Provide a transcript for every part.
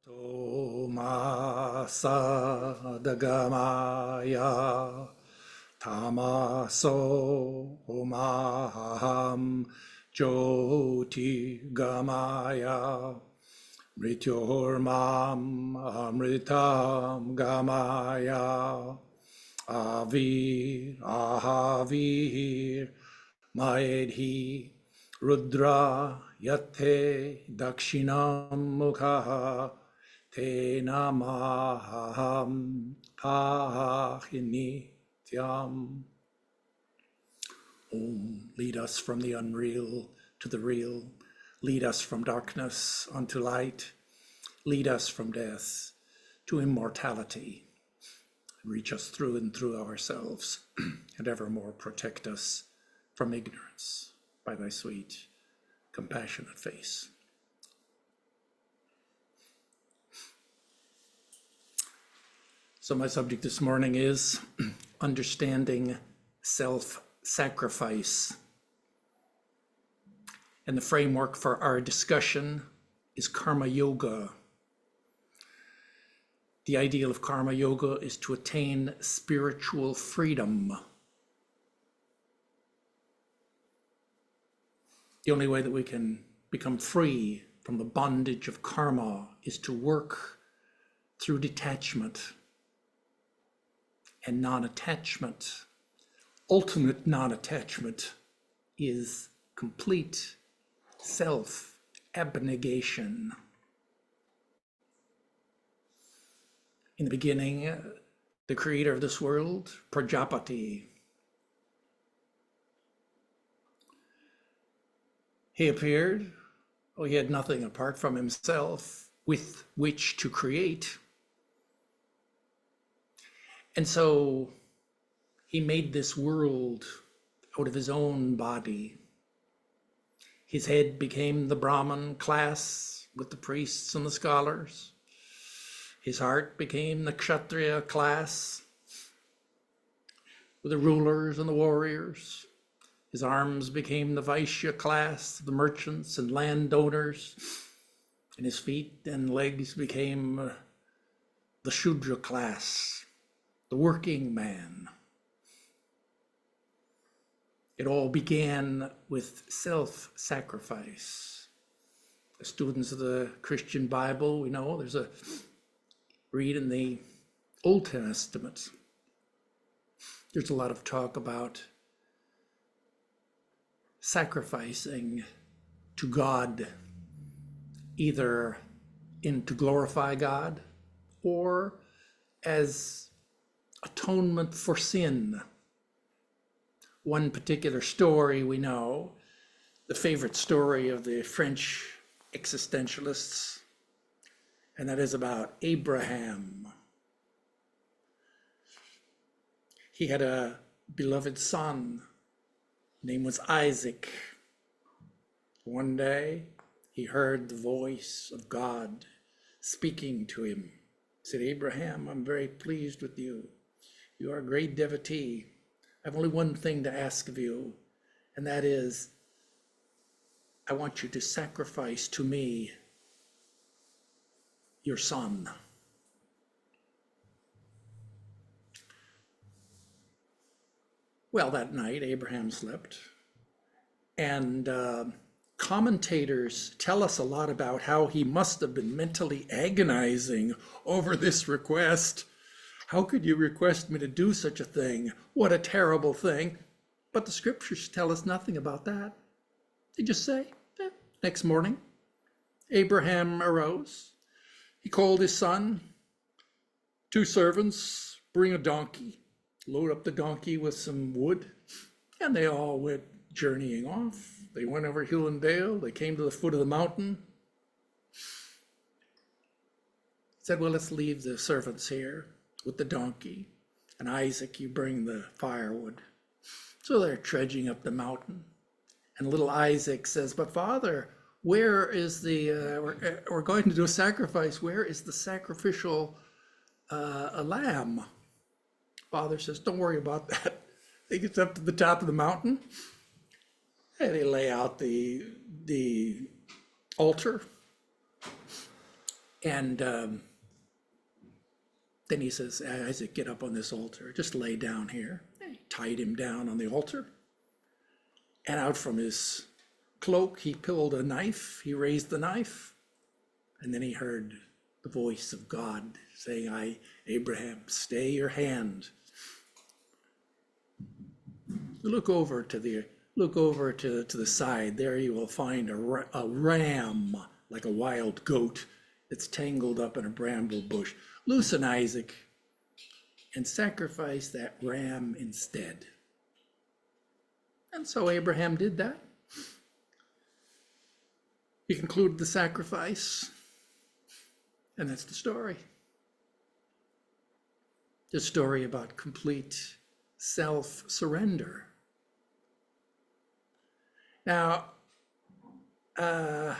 Tomasa dagamaya tamaso omaham jyoti gamaya mrityormam amritam gamaya ahavir maedhi rudra yate dakshinam mukha te namaham pahinityam. Om, lead us from the unreal to the real. Lead us from darkness unto light. Lead us from death to immortality. Reach us through and through ourselves, and evermore protect us from ignorance by thy sweet, compassionate face. So my subject this morning is understanding self-sacrifice. And the framework for our discussion is karma yoga. The ideal of karma yoga is to attain spiritual freedom. The only way that we can become free from the bondage of karma is to work through detachment and non-attachment. Ultimate non-attachment is complete self-abnegation. In the beginning, the creator of this world, Prajapati, he appeared. Oh, he had nothing apart from himself with which to create. And so he made this world out of his own body. His head became the Brahmin class with the priests and the scholars. His heart became the Kshatriya class with the rulers and the warriors. His arms became the Vaishya class, the merchants and landowners. And his feet and legs became the Shudra class, the working man. It all began with self-sacrifice. As students of the Christian Bible, we know read in the Old Testament, there's a lot of talk about sacrificing to God, either to glorify God or as atonement for sin. One particular story we know, the favorite story of the French existentialists, and that is about Abraham. He had a beloved son, name was Isaac. One day, he heard the voice of God speaking to him. He said, Abraham, I'm very pleased with you. You are a great devotee. I have only one thing to ask of you, and that is, I want you to sacrifice to me your son. Well, that night, Abraham slept, and commentators tell us a lot about how he must have been mentally agonizing over this request. How could you request me to do such a thing? What a terrible thing. But the scriptures tell us nothing about that. They just say, next morning, Abraham arose. He called his son, 2 servants, bring a donkey, load up the donkey with some wood, and they all went journeying off. They went over hill and dale. They came to the foot of the mountain. He said, well, let's leave the servants here with the donkey, and Isaac, you bring the firewood. So they're trudging up the mountain, and little Isaac says, but Father, where is we're going to do a sacrifice. Where is the sacrificial lamb? Father says, don't worry about that. They get up to the top of the mountain, and they lay out the altar. And then he says, Isaac, get up on this altar. Just lay down here. He tied him down on the altar. And out from his cloak, he pulled a knife. He raised the knife. And then he heard the voice of God saying, Abraham, stay your hand. Look over to the side. There you will find a ram, like a wild goat, that's tangled up in a bramble bush. Loosen Isaac and sacrifice that ram instead. And so Abraham did that. He concluded the sacrifice, and that's the story. The story about complete self-surrender. Now, let's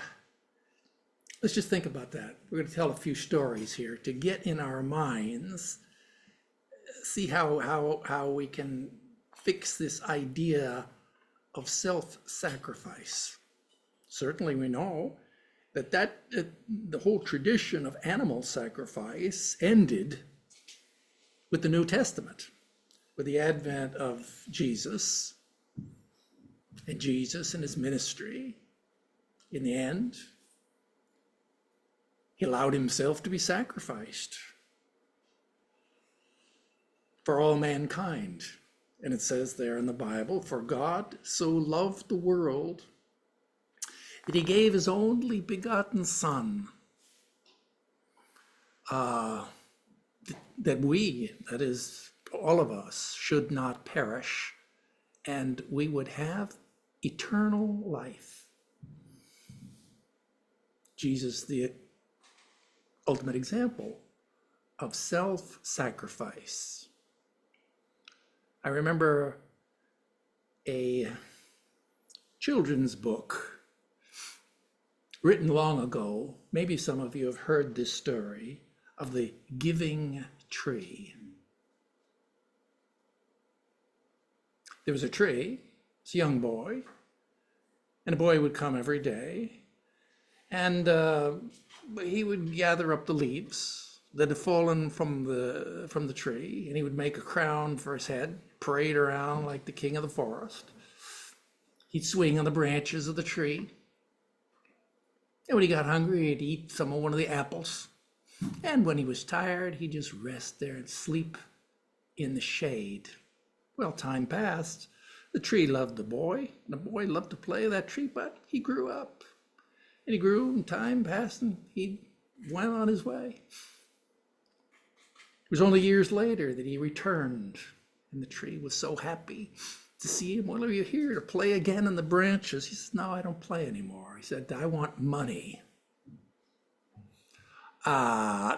just think about that. We're going to tell a few stories here to get in our minds, see how we can fix this idea of self-sacrifice. Certainly we know that the whole tradition of animal sacrifice ended with the New Testament, with the advent of Jesus and his ministry. In the end, he allowed himself to be sacrificed for all mankind. And it says there in the Bible, for God so loved the world that he gave his only begotten Son, that we, that is, all of us, should not perish, and we would have eternal life. Jesus, the ultimate example of self-sacrifice. I remember a children's book written long ago. Maybe some of you have heard this story of the giving tree. There was a tree, it's a young boy, and a boy would come every day, and he would gather up the leaves that had fallen from the tree, and he would make a crown for his head, parade around like the king of the forest. He'd swing on the branches of the tree, and when he got hungry, he'd eat some of one of the apples. And when he was tired, he'd just rest there and sleep in the shade. Well, time passed. The tree loved the boy, and the boy loved to play with that tree, but he grew up. And he grew, and time passed, and he went on his way. It was only years later that he returned, and the tree was so happy to see him. Well, are you here to play again in the branches? He says, no, I don't play anymore. He said, I want money.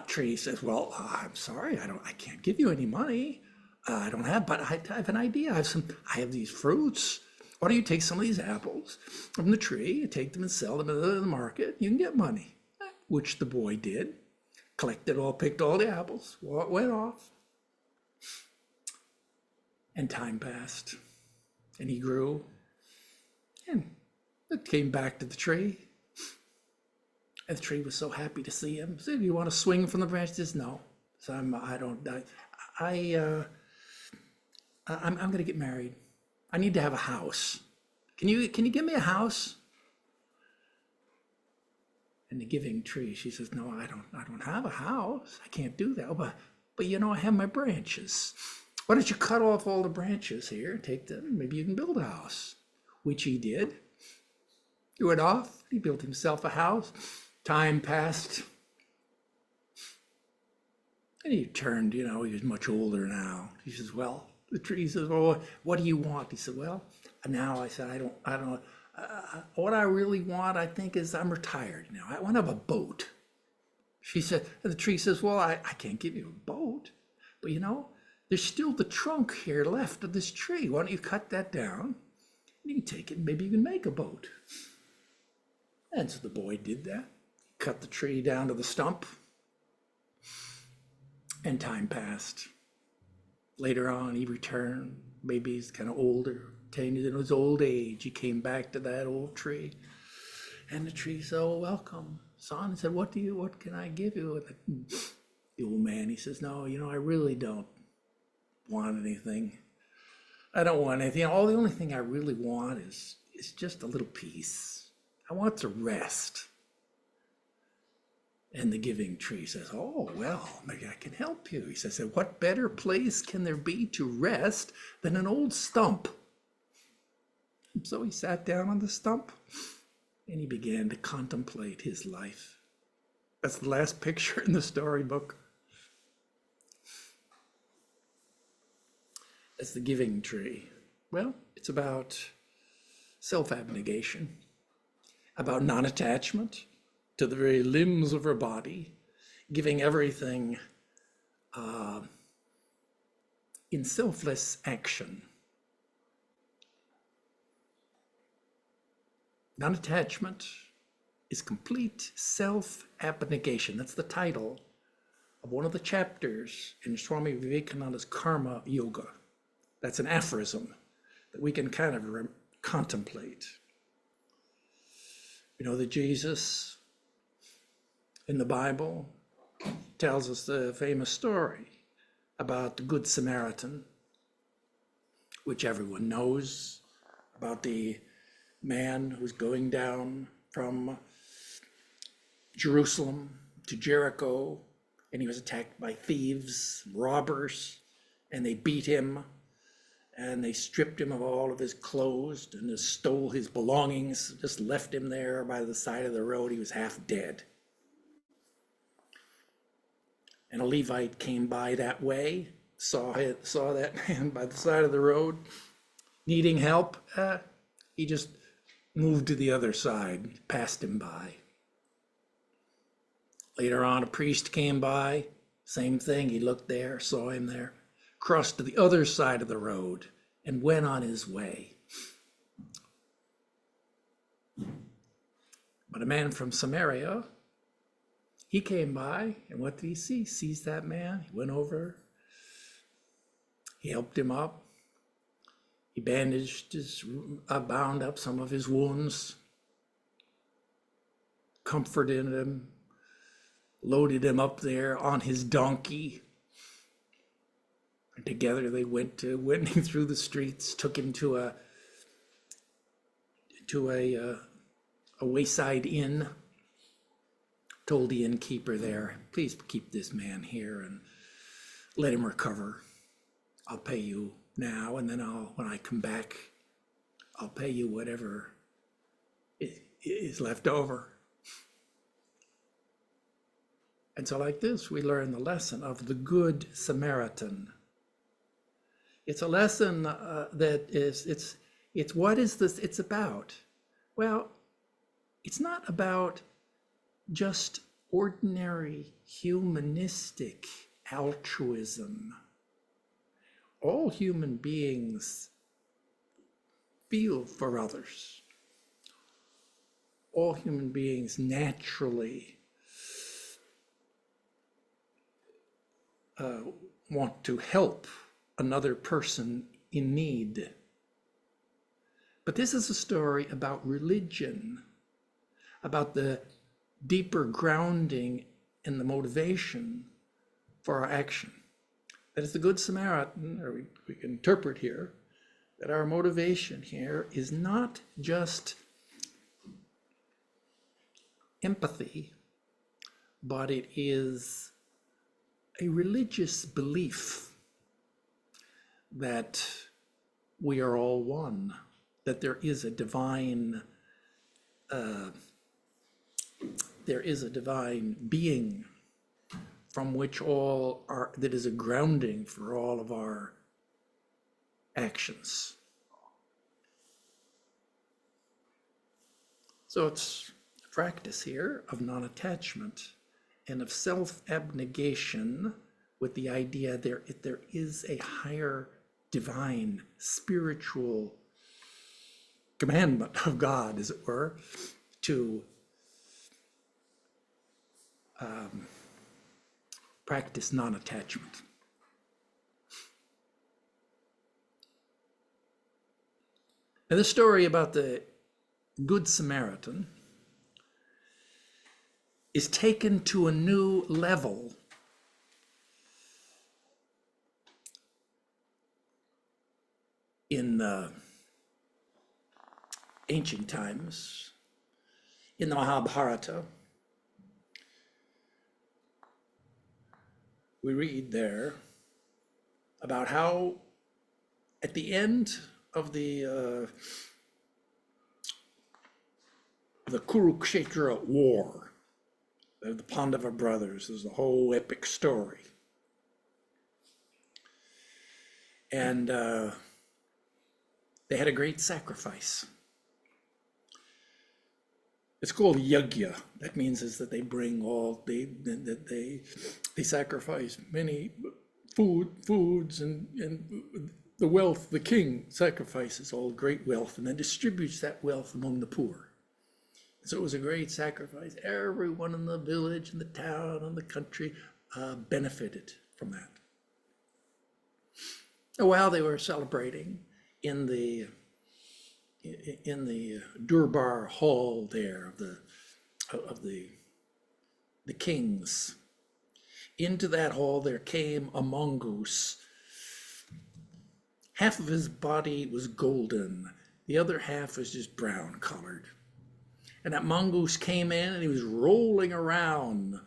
Tree says, well, I'm sorry, I can't give you any money. I don't have, but I have an idea. I have these fruits. Why don't you take some of these apples from the tree, take them and sell them at the market? You can get money, which the boy did. Picked all the apples, went off. And time passed, and he grew, and it came back to the tree. And the tree was so happy to see him. He said, you want to swing from the branch? He says, no. So I'm going to get married. I need to have a house. Can you give me a house? And the giving tree, she says, no, I don't have a house. I can't do that. But I have my branches. Why don't you cut off all the branches here and take them? Maybe you can build a house, which he did. He went off. He built himself a house. Time passed. And he turned, he was much older now. He says, well, the tree says, well, what do you want? He said, well, now I said, I don't, what I really want, I think, is I'm retired now. I want to have a boat. She said, and the tree says, well, I can't give you a boat, but there's still the trunk here left of this tree. Why don't you cut that down? And you can take it, maybe you can make a boat. And so the boy did that. Cut the tree down to the stump, and time passed. Later on, he returned. Maybe he's kind of older, attained in his old age. He came back to that old tree, and the tree said, oh, welcome. son, and said, what can I give you? And the old man, he says, no, I really don't want anything. I don't want anything. The only thing I really want is just a little peace. I want to rest. And the giving tree says, oh, well, maybe I can help you. He says, what better place can there be to rest than an old stump? And so he sat down on the stump and he began to contemplate his life. That's the last picture in the storybook. That's the giving tree. Well, it's about self-abnegation, about non-attachment to the very limbs of our body, giving everything in selfless action. Non-attachment is complete self-abnegation. That's the title of one of the chapters in Swami Vivekananda's Karma Yoga. That's an aphorism that we can kind of contemplate. We know that Jesus in the Bible tells us the famous story about the Good Samaritan, which everyone knows, about the man who's going down from Jerusalem to Jericho, and he was attacked by thieves, robbers, and they beat him, and they stripped him of all of his clothes and just stole his belongings, just left him there by the side of the road. He was half dead. And a Levite came by that way, saw that man by the side of the road, needing help. He just moved to the other side, passed him by. Later on, a priest came by, same thing. He looked there, saw him there, crossed to the other side of the road and went on his way. But a man from Samaria, he came by, and what did he see? He sees that man. He went over. He helped him up. He bandaged bound up some of his wounds, comforted him, loaded him up there on his donkey. And together they went through the streets, took him to a wayside inn. Told the innkeeper there, please keep this man here and let him recover. I'll pay you now, and then when I come back, I'll pay you whatever is left over. And so like this, we learn the lesson of the Good Samaritan. It's a lesson it's what is this it's about? Well, it's not about just ordinary humanistic altruism. All human beings feel for others. All human beings naturally want to help another person in need. But this is a story about religion, about the deeper grounding and the motivation for our action. That is the Good Samaritan, or we can interpret here, that our motivation here is not just empathy, but it is a religious belief that we are all one, that there is a divine being from which that is a grounding for all of our actions. So it's a practice here of non-attachment and of self-abnegation, with the idea there is a higher divine spiritual commandment of God, as it were, to practice non-attachment. And the story about the Good Samaritan is taken to a new level. In ancient times, in the Mahabharata, we read there about how at the end of the Kurukshetra war, the Pandava brothers, is a whole epic story. And they had a great sacrifice. It's called yajna. That means is that they bring all they sacrifice many foods and the wealth. The king sacrifices all great wealth and then distributes that wealth among the poor. So it was a great sacrifice. Everyone in the village, in the town, in the country benefited from that. While they were celebrating in the Durbar hall there of the kings, into that hall there came a mongoose. Half of his body was golden, the other half was just brown colored. And that mongoose came in and he was rolling around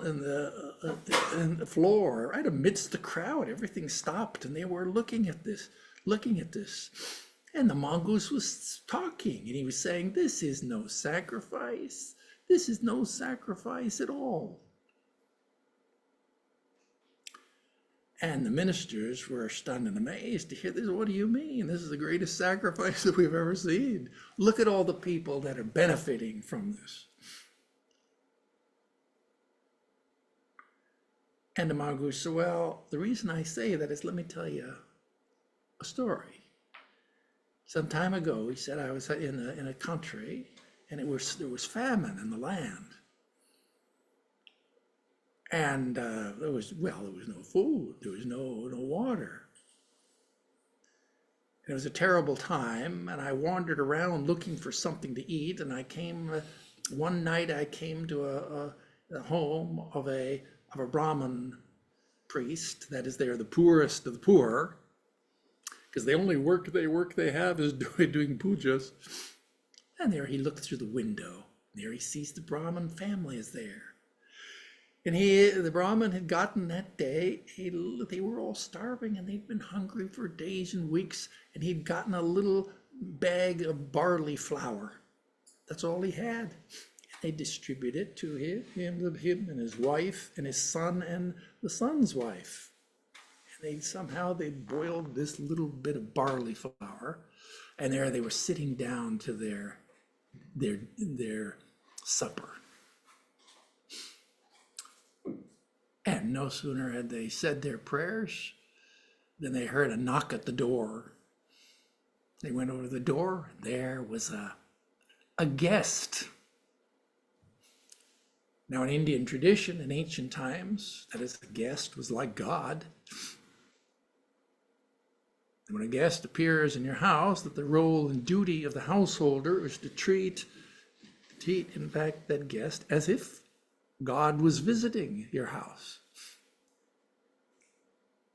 in the floor, right amidst the crowd. Everything stopped and they were looking at this. And the mongoose was talking and he was saying, this is no sacrifice. This is no sacrifice at all. And the ministers were stunned and amazed to hear this. What do you mean? This is the greatest sacrifice that we've ever seen. Look at all the people that are benefiting from this. And the mongoose said, well, the reason I say that is, let me tell you a story. Some time ago, he said, I was in a country and there was famine in the land. And there was no food, there was no water. And it was a terrible time, and I wandered around looking for something to eat, and one night I came to a home of a Brahmin priest. That is, they're the poorest of the poor, because the only work they have is doing pujas. And there he looked through the window. There he sees the Brahmin family is there. And the Brahmin had gotten that day, they were all starving and they'd been hungry for days and weeks, and he'd gotten a little bag of barley flour. That's all he had. They distributed it to him and his wife and his son and the son's wife. And they boiled this little bit of barley flour, and there they were sitting down to their supper. And no sooner had they said their prayers than they heard a knock at the door. They went over to the door, and there was a guest. Now, in Indian tradition, in ancient times, that is, a guest was like God. And when a guest appears in your house, that the role and duty of the householder is to treat, in fact, that guest as if God was visiting your house.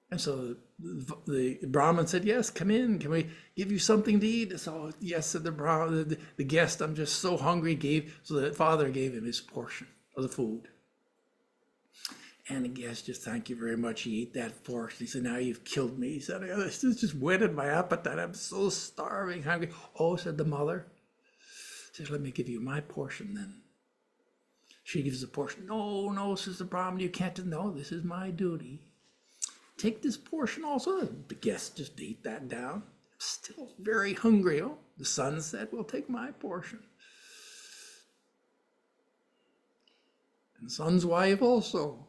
And so the Brahmin said, yes, come in. Can we give you something to eat? So, yes, said the guest, I'm just so hungry, so the father gave him his portion of the food. And the guest just, thank you very much. He ate that portion. He said, now you've killed me. He said, this just whetted my appetite. I'm so starving, hungry. Oh, said the mother. She says, let me give you my portion then. She gives the portion. No, says the Brahmin, you can't. No, this is my duty. Take this portion also. The guest just ate that down. Still very hungry. Oh, the son said, well, take my portion. And the son's wife also.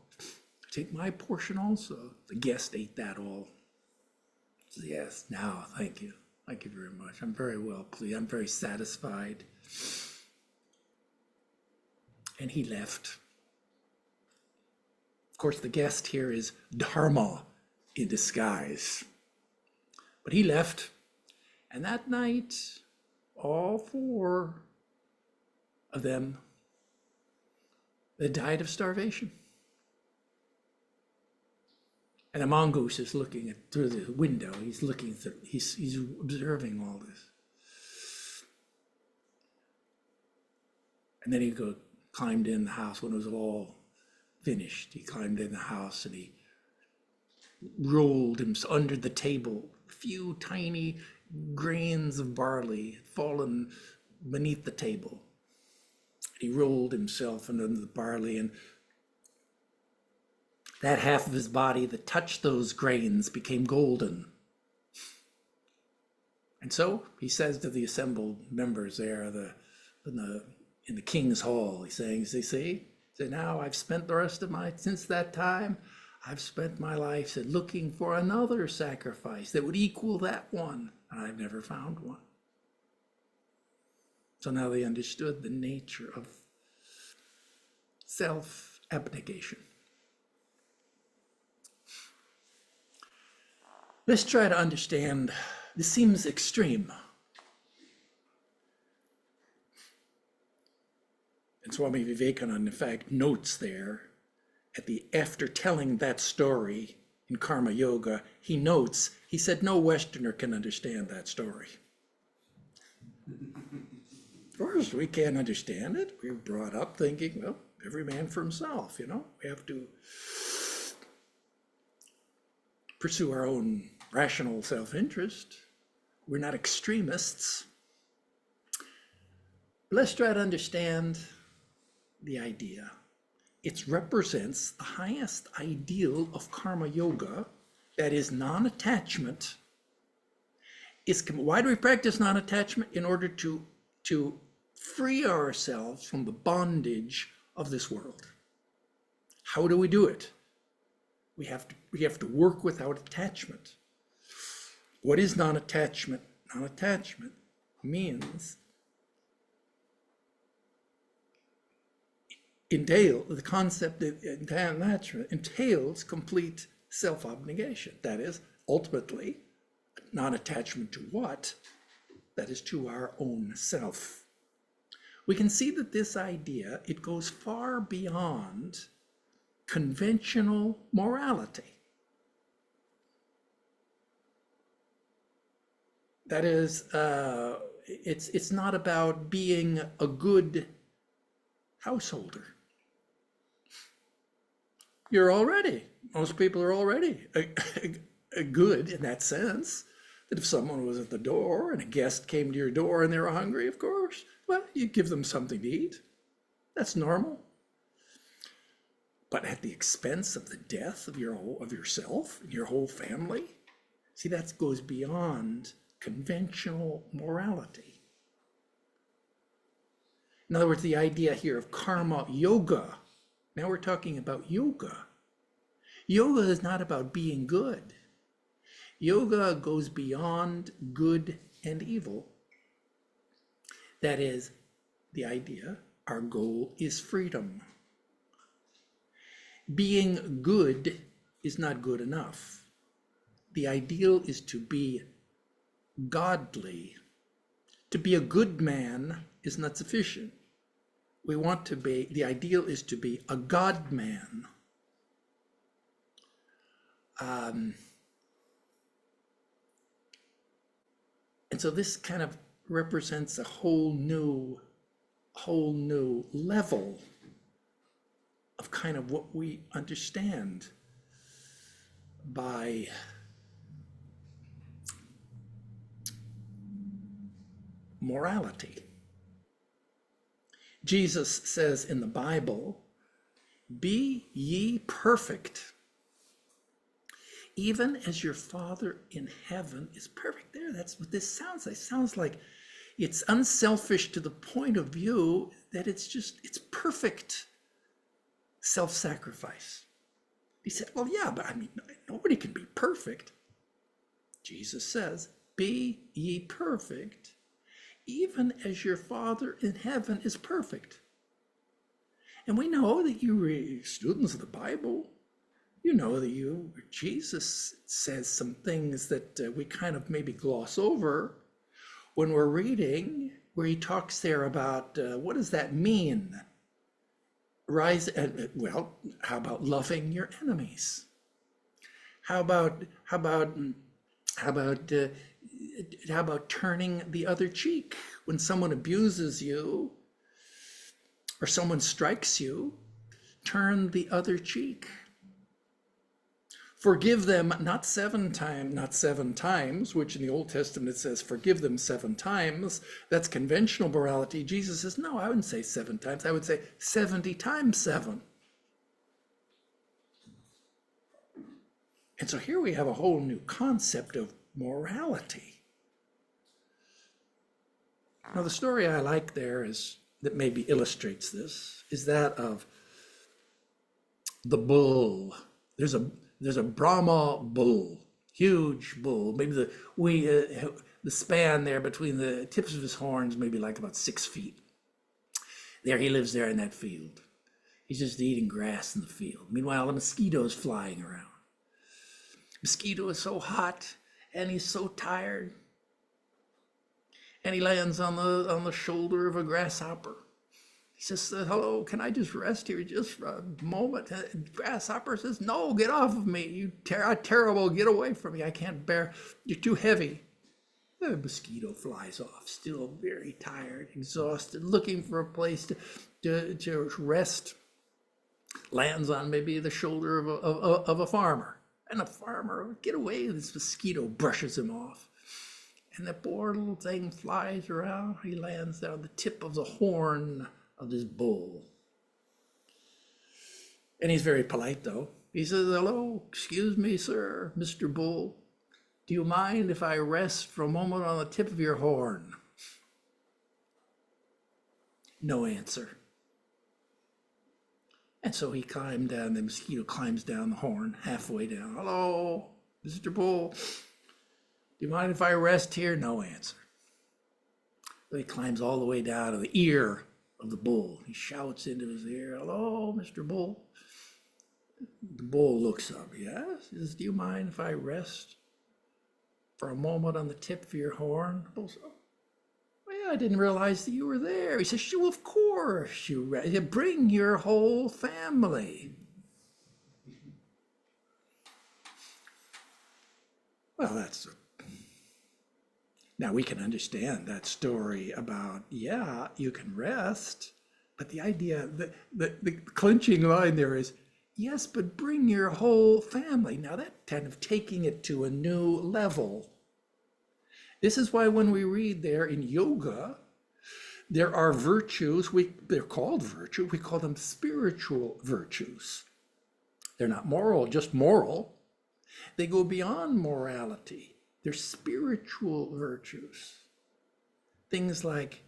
Take my portion also. The guest ate that all. Says, yes, now, thank you. Thank you very much. I'm very well pleased. I'm very satisfied. And he left. Of course, the guest here is Dharma in disguise. But he left, and that night, all four of them, that died of starvation. And a mongoose is looking through the window. He's looking through, he's observing all this. And then he climbed in the house when it was all finished. He climbed in the house and he rolled him under the table. A few tiny grains of barley had fallen beneath the table. He rolled himself under the barley, and that half of his body that touched those grains became golden. And so he says to the assembled members there in the king's hall, he's saying, see, now I've spent the rest of since that time, I've spent my life looking for another sacrifice that would equal that one, and I've never found one. So now they understood the nature of self-abnegation. Let's try to understand. This seems extreme. And Swami Vivekananda, in fact, notes there after telling that story in Karma Yoga, he notes, he said, no Westerner can understand that story. Of course, we can't understand it. We're brought up thinking, well, every man for himself, We have to pursue our own rational self-interest. We're not extremists. Let's try to understand the idea. It represents the highest ideal of karma yoga, that is non-attachment. Why do we practice non-attachment? In order to free ourselves from the bondage of this world. How do we do it? We have to work without attachment. What is non-attachment? Non-attachment means the concept of attachment entails complete self-abnegation. That is, ultimately, non-attachment to what? That is, to our own self. We can see that this idea, it goes far beyond conventional morality. That is, it's not about being a good householder. Most people are already a good in that sense, that if someone was at the door and a guest came to your door and they were hungry, of course, well, you give them something to eat. That's normal. But at the expense of the death of yourself and your whole family, see, that goes beyond conventional morality. In other words, the idea here of karma yoga, now we're talking about yoga. Yoga is not about being good. Yoga goes beyond good and evil. That is, the idea, our goal is freedom. Being good is not good enough. The ideal is to be godly. To be a good man is not sufficient. The ideal is to be a God man. And so this kind of represents a whole new level of kind of what we understand by morality. Jesus says in the Bible, "Be ye perfect, even as your Father in heaven is perfect." That's what this sounds like. It sounds like it's unselfish to the point of view that it's perfect self-sacrifice. He said, well, yeah, but I mean, nobody can be perfect. Jesus says, "Be ye perfect, even as your Father in heaven is perfect." And we know that you students of the Bible, you know that Jesus says some things that we kind of maybe gloss over when we're reading, where he talks there about what does that mean? rise and well, how about loving your enemies? How about how about how about uh, how about turning the other cheek when someone abuses you or someone strikes you? Turn the other cheek. Forgive them not seven times, which in the Old Testament it says forgive them 7 times. That's conventional morality. Jesus says, no, I wouldn't say 7 times. I would say 70 times 7. And so here we have a whole new concept of morality. Now the story I like there is that maybe illustrates this is that of the bull. There's a Brahma bull, huge bull. Maybe the span there between the tips of his horns, maybe like about 6 feet. There he lives there in that field. He's just eating grass in the field. Meanwhile, the mosquitoes flying around. Mosquito is so hot and he's so tired. And he lands on the shoulder of a grasshopper. He says, hello, can I just rest here just for a moment? Grasshopper says, no, get off of me. You terrible, get away from me. I can't bear, you're too heavy. The mosquito flies off, still very tired, exhausted, looking for a place to rest. Lands on maybe the shoulder of a farmer. And the farmer, get away, this mosquito brushes him off. And the poor little thing flies around. He lands on the tip of the horn of this bull. And he's very polite though. He says, hello, excuse me, sir, Mr. Bull. Do you mind if I rest for a moment on the tip of your horn? No answer. And so he climbed down, the mosquito climbs down the horn, halfway down. Hello, Mr. Bull. Do you mind if I rest here? No answer. So he climbs all the way down to the ear of the bull. He shouts into his ear, hello, Mr. Bull. The bull looks up, yes? He says, do you mind if I rest for a moment on the tip of your horn? The bull says, well, I didn't realize that you were there. He says, sure, of course, you bring your whole family. Well, now we can understand that story about, yeah, you can rest, but the idea, the clinching line there is, yes, but bring your whole family. Now that kind of taking it to a new level. This is why when we read there in yoga, there are virtues, they're called virtue, we call them spiritual virtues. They're not moral, just moral. They go beyond morality. They're spiritual virtues. Things like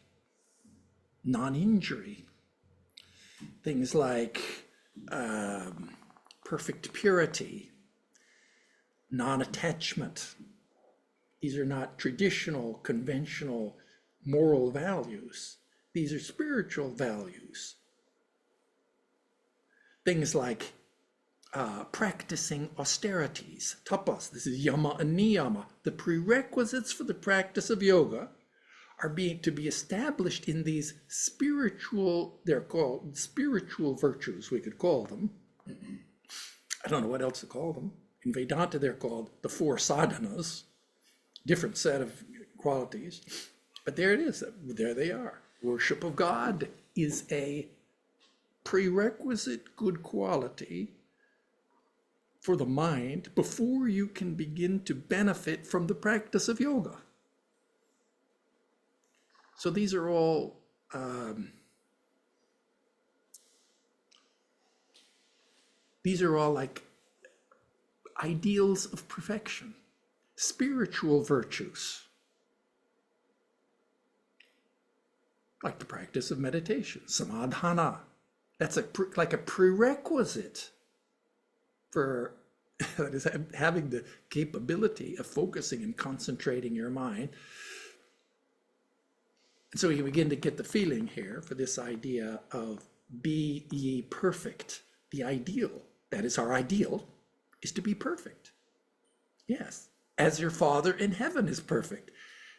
non-injury, things like perfect purity, non-attachment. These are not traditional, conventional moral values. These are spiritual values. Things like practicing austerities, tapas. This is yama and niyama. The prerequisites for the practice of yoga are to be established in these spiritual, they're called spiritual virtues, we could call them. I don't know what else to call them. In Vedanta, they're called the 4 sadhanas, different set of qualities. But there it is, there they are. Worship of God is a prerequisite good quality for the mind before you can begin to benefit from the practice of yoga. So these are all like ideals of perfection, spiritual virtues, like the practice of meditation, samadhana. That's like a prerequisite for that is having the capability of focusing and concentrating your mind. And so you begin to get the feeling here for this idea of be ye perfect. The ideal, that is our ideal, is to be perfect. Yes, as your Father in heaven is perfect.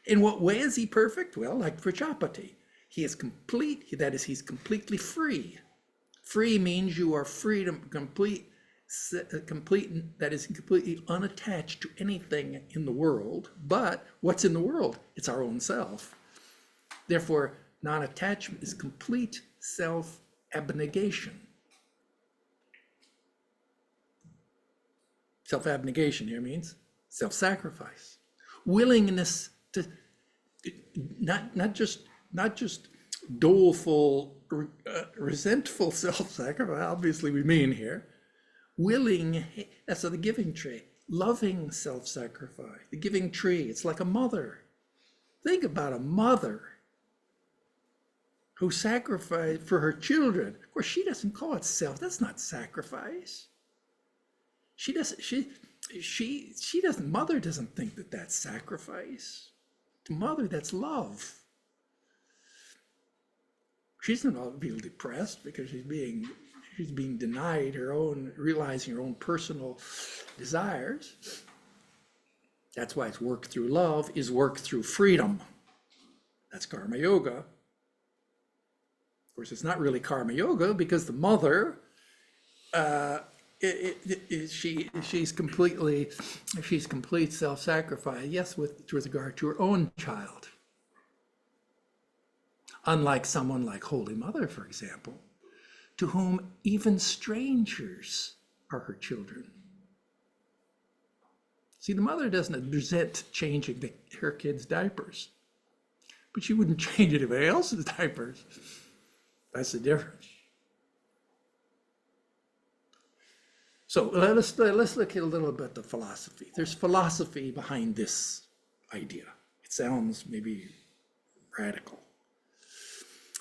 In what way is he perfect? Well, like Prajapati, he is complete, that is, he's completely free Free means you are freedom, complete, that is completely unattached to anything in the world. But what's in the world? It's our own self. Therefore, non-attachment is complete self-abnegation. Self-abnegation here means self-sacrifice, willingness to not just doleful, resentful self-sacrifice. Obviously, we mean here willing. That's the giving tree. Loving self-sacrifice. The giving tree. It's like a mother. Think about a mother who sacrificed for her children. Of course, she doesn't call it self. That's not sacrifice. She doesn't. She doesn't. Mother doesn't think that that's sacrifice. To mother, that's love. She doesn't feel depressed because she's being denied her own, realizing her own personal desires. That's why it's work through love is work through freedom. That's karma yoga. Of course, it's not really karma yoga because the mother, she's complete self-sacrifice. Yes, with regard to her own child. Unlike someone like Holy Mother, for example, to whom even strangers are her children. See, the mother doesn't resent changing her kids' diapers, but she wouldn't change anybody else's diapers. That's the difference. So let's look at a little bit the philosophy. There's philosophy behind this idea. It sounds maybe radical.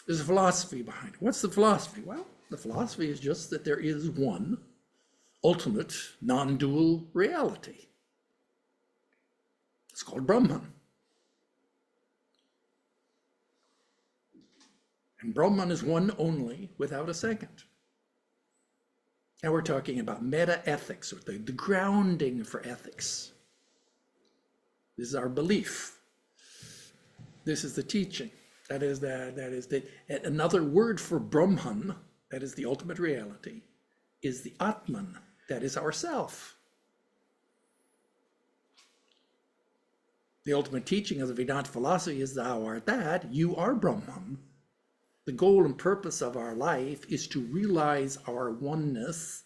There's a philosophy behind it. What's the philosophy? Well, the philosophy is just that there is one ultimate non-dual reality. It's called Brahman. And Brahman is one only without a second. Now we're talking about meta-ethics, or the grounding for ethics. This is our belief. This is the teaching. That is another word for Brahman, that is the ultimate reality, is the Atman, that is ourself. The ultimate teaching of the Vedanta philosophy is thou art that, you are Brahman. The goal and purpose of our life is to realize our oneness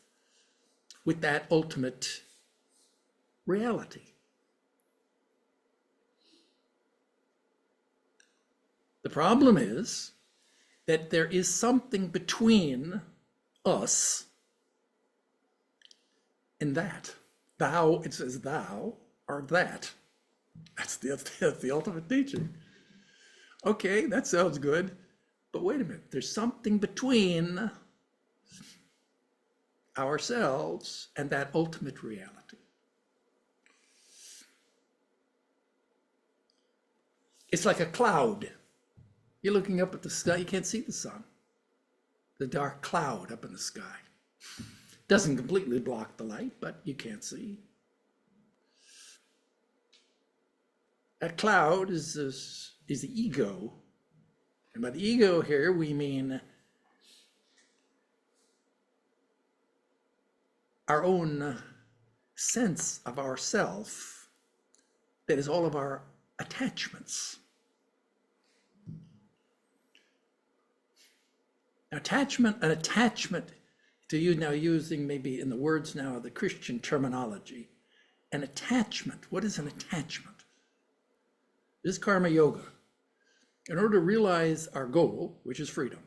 with that ultimate reality. The problem is that there is something between us and that. Thou, it says thou art that. That's the ultimate teaching. Okay, that sounds good. But wait a minute, there's something between ourselves and that ultimate reality. It's like a cloud. You're looking up at the sky, you can't see the sun. The dark cloud up in the sky. Doesn't completely block the light, but you can't see. That cloud is the ego. And by the ego here, we mean our own sense of ourself, that is all of our attachments. An attachment to you now using maybe in the words now of the Christian terminology, an attachment. What is an attachment? This is karma yoga. In order to realize our goal, which is freedom,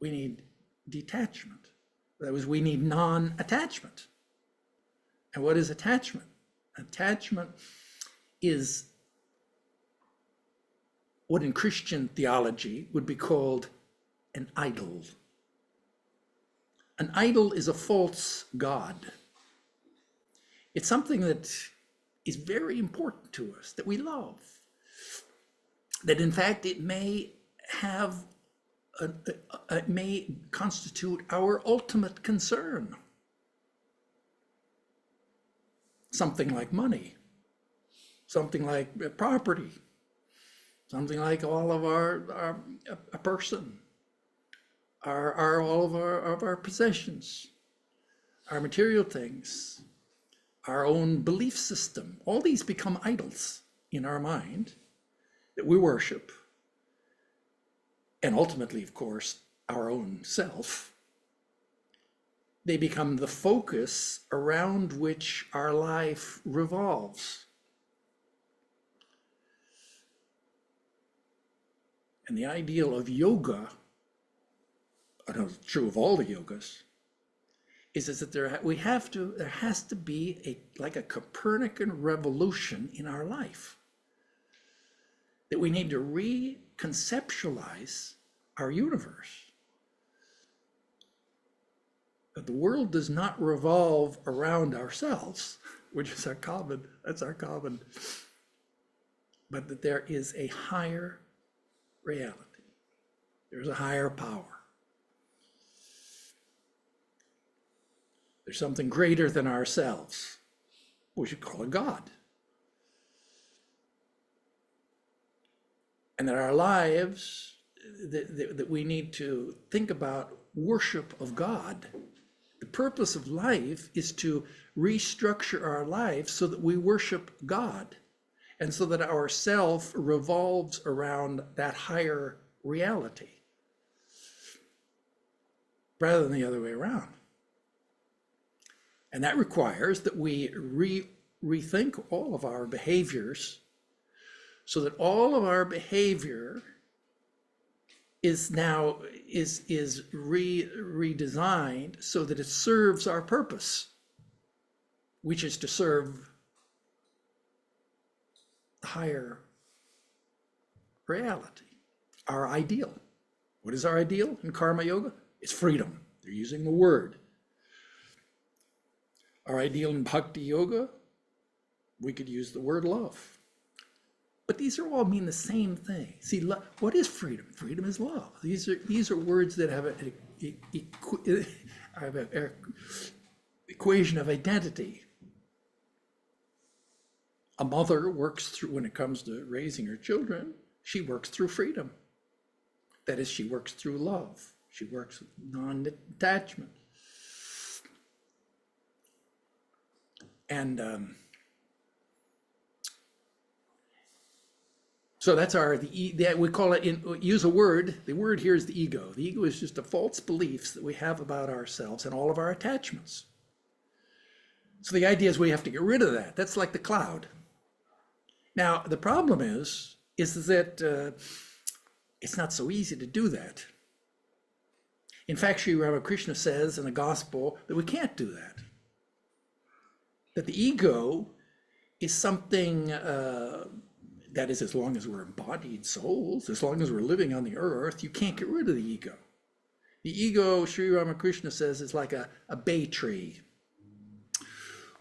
we need detachment. That is, we need non-attachment. And what is attachment? Attachment is what in Christian theology would be called an idol. An idol is a false god. It's something that is very important to us, that we love. That in fact it may have, it may constitute our ultimate concern. Something like money, something like property, something like all of a person. are all of our possessions, our material things, our own belief system. All these become idols in our mind that we worship. And ultimately, of course, our own self. They become the focus around which our life revolves. And the ideal of yoga, I know it's true of all the yogas, is that there has to be like a Copernican revolution in our life. That we need to reconceptualize our universe. That the world does not revolve around ourselves, which is our common, but that there is a higher reality. There's a higher power. There's something greater than ourselves. We should call it God. And that our lives, that we need to think about worship of God. The purpose of life is to restructure our life so that we worship God, and so that our self revolves around that higher reality, rather than the other way around. And that requires that we rethink all of our behaviors, so that all of our behavior is now redesigned so that it serves our purpose, which is to serve the higher reality, our ideal. What is our ideal in karma yoga? It's freedom. They're using the word. Our ideal in bhakti yoga, we could use the word love. But these are all mean the same thing. See, what is freedom? Freedom is love. These are words that have an equation of identity. A mother works through, when it comes to raising her children, she works through freedom. That is, she works through love. She works with non-attachment. And so that's we call it, use a word, the word here is the ego. The ego is just the false beliefs that we have about ourselves and all of our attachments. So the idea is we have to get rid of that. That's like the cloud. Now, the problem is that it's not so easy to do that. In fact, Sri Ramakrishna says in the gospel that we can't do that. That the ego is something that is, as long as we're embodied souls, as long as we're living on the earth, you can't get rid of the ego. The ego, Sri Ramakrishna says, is like a bay tree.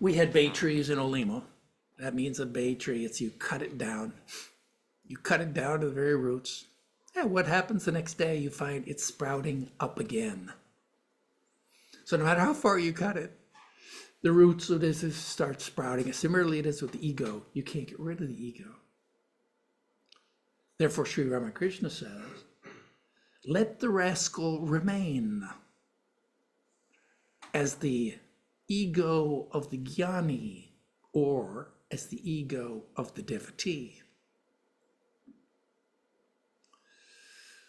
We had bay trees in Olima. That means a bay tree, it's you cut it down. You cut it down to the very roots. And what happens the next day? You find it's sprouting up again. So no matter how far you cut it, the roots of this start sprouting. Similarly, it is with the ego. You can't get rid of the ego. Therefore, Sri Ramakrishna says, let the rascal remain as the ego of the jnani, or as the ego of the devotee.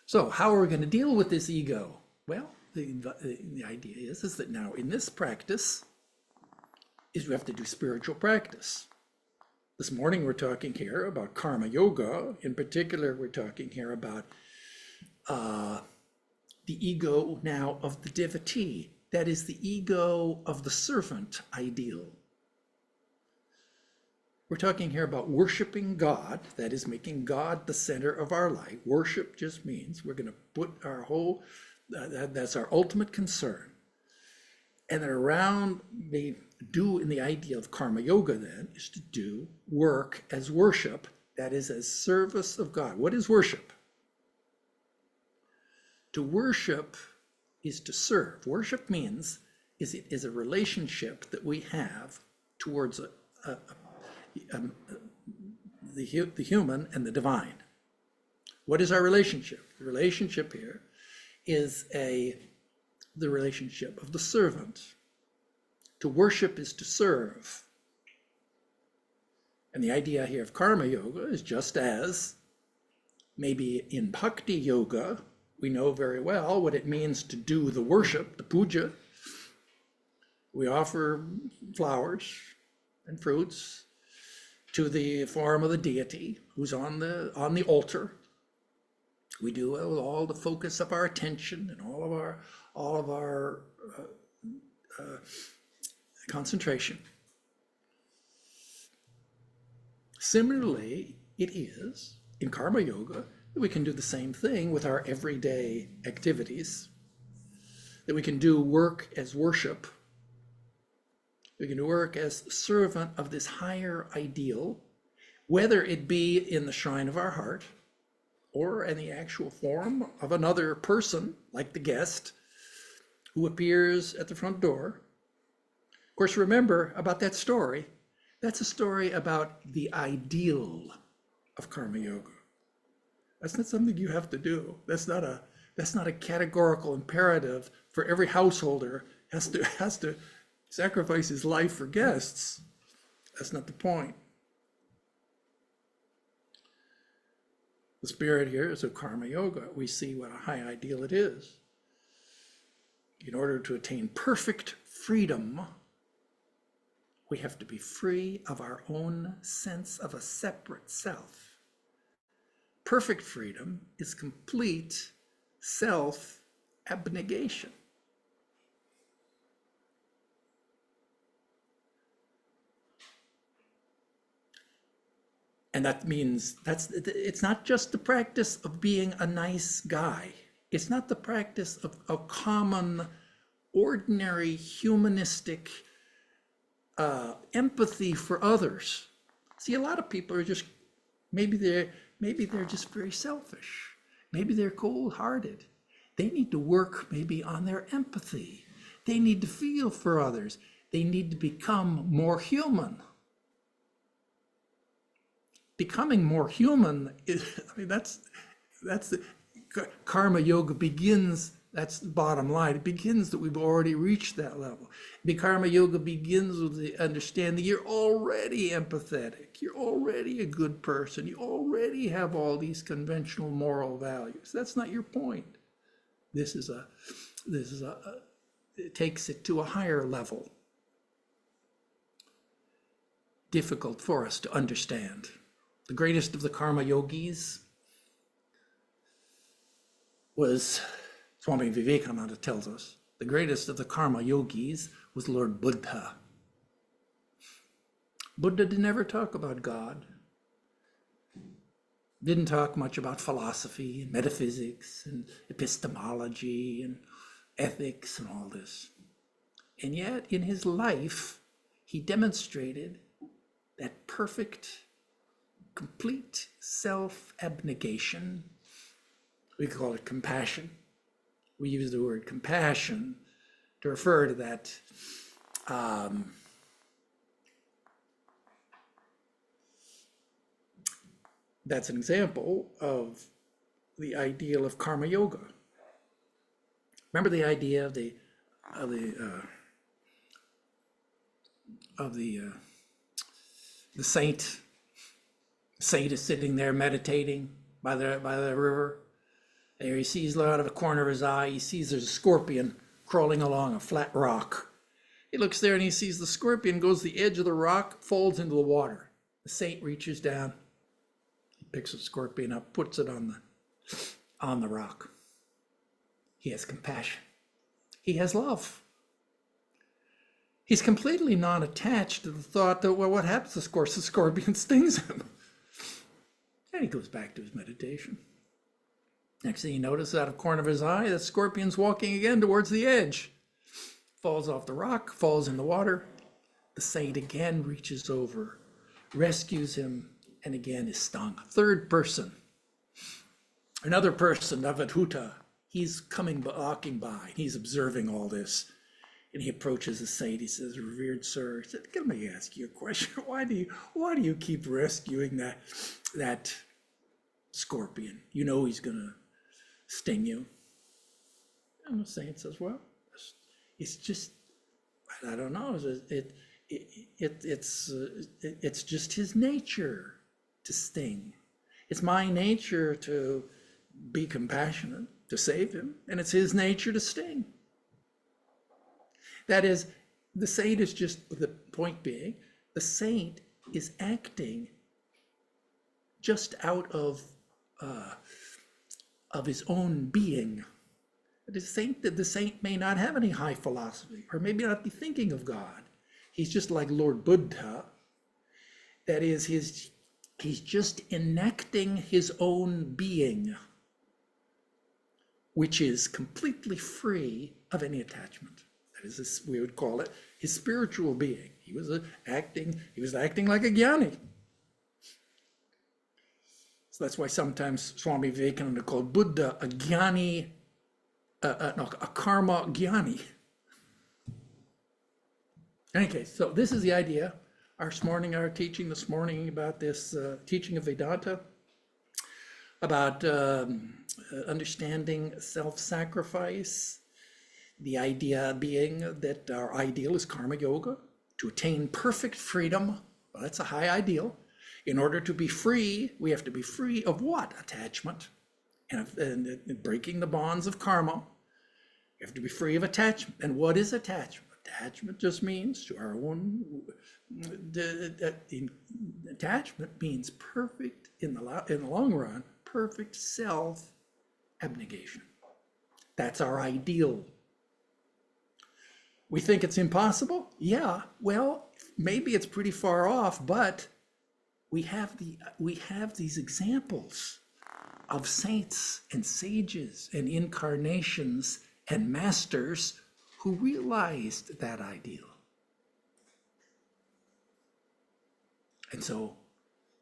So how are we going to deal with this ego? Well, the idea is that now in this practice, is we have to do spiritual practice. This morning we're talking here about karma yoga. In particular, we're talking here about the ego now of the devotee. That is the ego of the servant ideal. We're talking here about worshiping God, that is making God the center of our life. Worship just means we're going to put our whole, that's our ultimate concern. And then around the idea of karma yoga then is to do work as worship, that is as service of God. What is worship? To worship is to serve. Worship means is a relationship that we have towards the human and the divine. What is our relationship? The relationship here is the relationship of the servant. To worship is to serve. And the idea here of karma yoga is just as maybe in bhakti yoga, we know very well what it means to do the worship, the puja. We offer flowers and fruits to the form of the deity who's on the altar. We do it with all the focus of our attention and all of our concentration. Similarly, it is in karma yoga that we can do the same thing with our everyday activities, that we can do work as worship. We can work as servant of this higher ideal, whether it be in the shrine of our heart or in the actual form of another person, like the guest who appears at the front door. Of course, remember about that story. That's a story about the ideal of karma yoga. That's not something you have to do. That's not a categorical imperative for every householder has to sacrifice his life for guests. That's not the point. The spirit here is of karma yoga. We see what a high ideal it is. In order to attain perfect freedom, we have to be free of our own sense of a separate self. Perfect freedom is complete self-abnegation. And that means it's not just the practice of being a nice guy. It's not the practice of a common, ordinary, humanistic empathy for others. See, a lot of people are just, maybe they're just very selfish. Maybe they're cold-hearted. They need to work maybe on their empathy. They need to feel for others. They need to become more human. Becoming more human is, that's the karma yoga begins. That's the bottom line. It begins that we've already reached that level. The karma yoga begins with the understanding you're already empathetic. You're already a good person. You already have all these conventional moral values. That's not your point. It takes it to a higher level. Difficult for us to understand. The greatest of the karma yogis was, Swami Vivekananda tells us, the greatest of the karma yogis was Lord Buddha. Buddha didn't ever talk about God. Didn't talk much about philosophy and metaphysics and epistemology and ethics and all this. And yet in his life, he demonstrated that perfect, complete self-abnegation. We call it compassion. We use the word compassion to refer to that that's an example of the ideal of karma yoga. Remember the idea of the saint. The saint is sitting there meditating by the river. There he sees out of the corner of his eye, he sees there's a scorpion crawling along a flat rock. He looks there and he sees the scorpion goes to the edge of the rock, falls into the water. The saint reaches down, he picks the scorpion up, puts it on the rock. He has compassion. He has love. He's completely non-attached to the thought that, well, what happens? Of course, the scorpion stings him. And he goes back to his meditation. Next thing he notices, out of the corner of his eye, the scorpion's walking again towards the edge. Falls off the rock, falls in the water. The saint again reaches over, rescues him, and again is stung. Third person. Another person, Avadhuta, he's walking by. He's observing all this. And he approaches the saint. He says, "Revered sir," he said, "Let me ask you a question. Why do you keep rescuing that scorpion? You know he's gonna sting you." And the saint says, well, it's just, I don't know, it's just his nature to sting. It's my nature to be compassionate, to save him, and it's his nature to sting. That is, the saint is just, the point being, the saint is acting just out of his own being. The saint may not have any high philosophy, or maybe not be thinking of God. He's just like Lord Buddha. That is, he's just enacting his own being, which is completely free of any attachment. That is, we would call it his spiritual being. He was acting like a jnani. So that's why sometimes Swami Vedarupananda called Buddha a jnani, a karma jnani. In any case, so this is the idea. Our teaching this morning about this teaching of Vedanta, about understanding self-sacrifice, the idea being that our ideal is karma yoga, to attain perfect freedom. Well, that's a high ideal. In order to be free, we have to be free of what? Attachment, and breaking the bonds of karma. You have to be free of attachment. And what is attachment? Attachment just means to our own, attachment means perfect, in the long run, perfect self-abnegation. That's our ideal. We think it's impossible? Yeah, well, maybe it's pretty far off, but we have these examples of saints and sages and incarnations and masters who realized that ideal. And so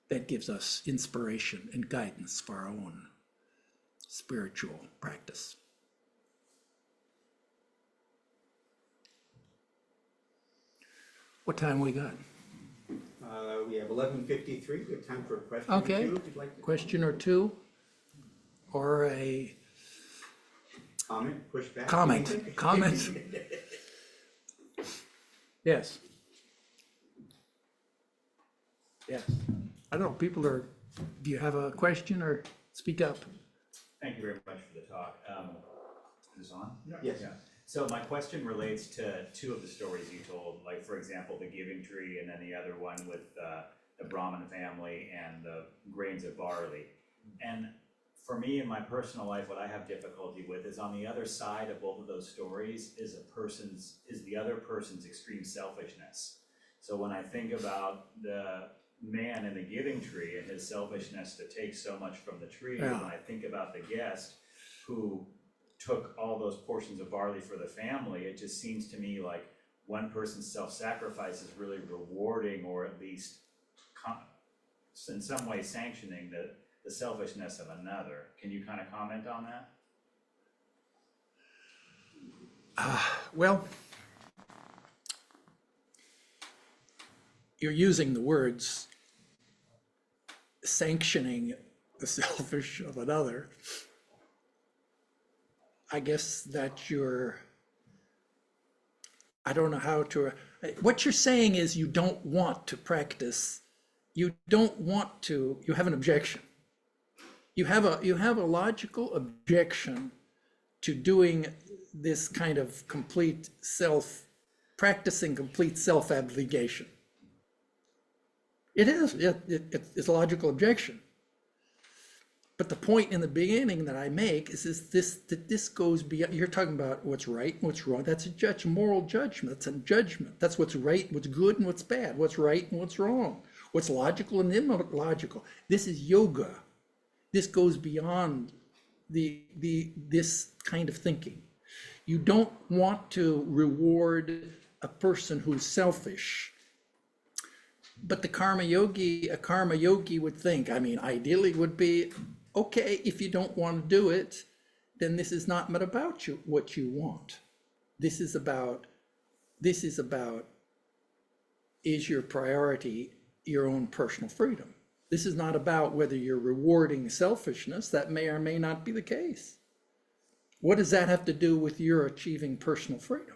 that gives us inspiration and guidance for our own spiritual practice. What time we got? We have 11:53. We have time for a question Okay. or two if you'd like to. Question or two, or a Comment, pushback. comment. Yes. Yes. I don't know, do you have a question or speak up? Thank you very much for the talk. Is this on? Yes. Yeah. So my question relates to two of the stories you told, like for example, the giving tree, and then the other one with the Brahmin family and the grains of barley. And for me in my personal life, what I have difficulty with is on the other side of both of those stories is the other person's extreme selfishness. So when I think about the man in the giving tree and his selfishness to take so much from the tree, Yeah. when I think about the guest who took all those portions of barley for the family, it just seems to me like one person's self-sacrifice is really rewarding, or at least in some way sanctioning the selfishness of another. Can you kind of comment on that? Well, you're using the words sanctioning the selfish of another. I guess that I don't know how to, what you're saying is you don't want to practice, you have an objection. You have a logical objection to doing this kind of practicing complete self-abnegation. It is, it's a logical objection. But the point in the beginning that I make is that this goes beyond, you're talking about what's right and what's wrong. That's a moral judgment. That's a judgment. That's what's right, what's good and what's bad, what's right and what's wrong, what's logical and illogical. This is yoga. This goes beyond this kind of thinking. You don't want to reward a person who's selfish. But a karma yogi would think, ideally would be, okay, if you don't want to do it, then this is not about what you want. This is about, is your priority your own personal freedom? This is not about whether you're rewarding selfishness. That may or may not be the case. What does that have to do with your achieving personal freedom?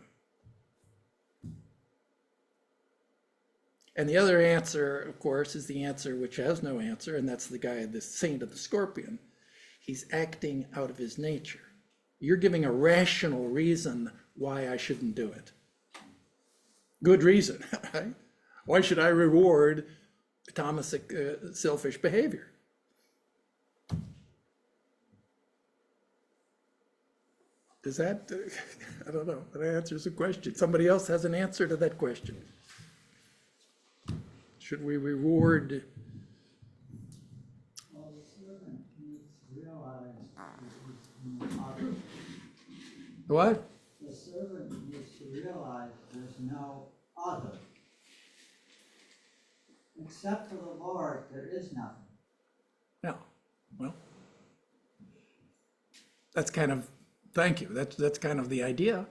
And the other answer, of course, is the answer which has no answer, and that's the guy, the saint of the scorpion. He's acting out of his nature. You're giving a rational reason why I shouldn't do it. Good reason, right? Why should I reward tamasic, selfish behavior? Does that, I don't know, that answers the question. Somebody else has an answer to that question. Should we reward? Well, the servant needs to realize that there's no other. What? The servant needs to realize there's no other. Except for the Lord, there is nothing. Yeah, well, that's kind of, thank you, that's kind of the idea.